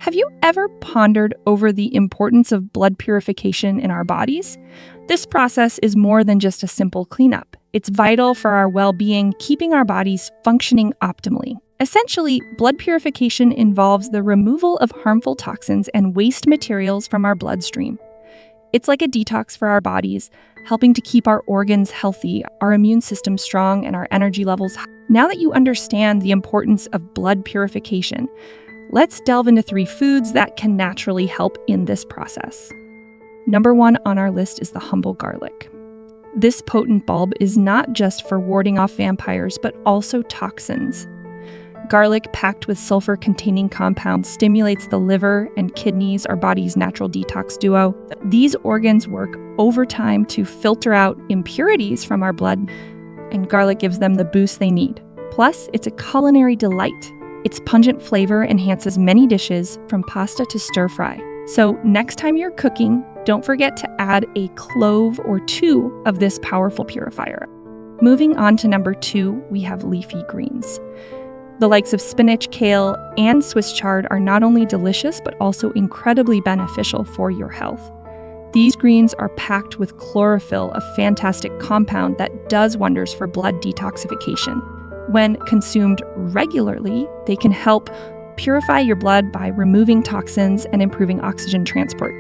Have you ever pondered over the importance of blood purification in our bodies? This process is more than just a simple cleanup. It's vital for our well-being, keeping our bodies functioning optimally. Essentially, blood purification involves the removal of harmful toxins and waste materials from our bloodstream. It's like a detox for our bodies, helping to keep our organs healthy, our immune system strong, and our energy levels high. Now that you understand the importance of blood purification, let's delve into 3 foods that can naturally help in this process. Number 1 on our list is the humble garlic. This potent bulb is not just for warding off vampires, but also toxins. Garlic, packed with sulfur-containing compounds, stimulates the liver and kidneys, our body's natural detox duo. These organs work overtime to filter out impurities from our blood, and garlic gives them the boost they need. Plus, it's a culinary delight. Its pungent flavor enhances many dishes, from pasta to stir-fry. So next time you're cooking, don't forget to add a clove or 2 of this powerful purifier. Moving on to number 2, we have leafy greens. The likes of spinach, kale, and Swiss chard are not only delicious, but also incredibly beneficial for your health. These greens are packed with chlorophyll, a fantastic compound that does wonders for blood detoxification. When consumed regularly, they can help purify your blood by removing toxins and improving oxygen transport.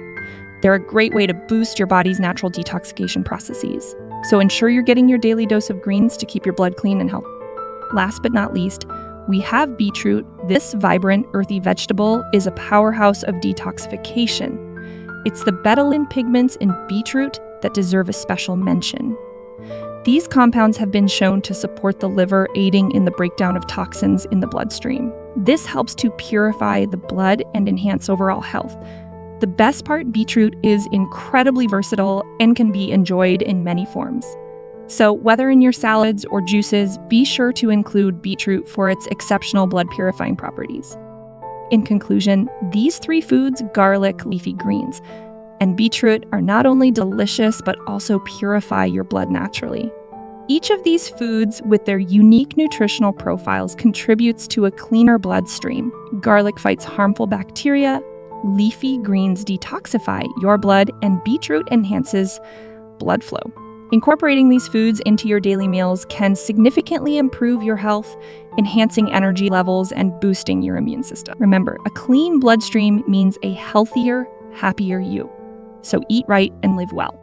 They're a great way to boost your body's natural detoxification processes. So ensure you're getting your daily dose of greens to keep your blood clean and healthy. Last but not least, we have beetroot. This vibrant, earthy vegetable is a powerhouse of detoxification. It's the betalain pigments in beetroot that deserve a special mention. These compounds have been shown to support the liver, aiding in the breakdown of toxins in the bloodstream. This helps to purify the blood and enhance overall health. The best part, beetroot is incredibly versatile and can be enjoyed in many forms. So whether in your salads or juices, be sure to include beetroot for its exceptional blood purifying properties. In conclusion, these 3 foods, garlic, leafy greens, and beetroot, are not only delicious, but also purify your blood naturally. Each of these foods, with their unique nutritional profiles, contributes to a cleaner bloodstream. Garlic fights harmful bacteria, leafy greens detoxify your blood, and beetroot enhances blood flow. Incorporating these foods into your daily meals can significantly improve your health, enhancing energy levels and boosting your immune system. Remember, a clean bloodstream means a healthier, happier you. So eat right and live well.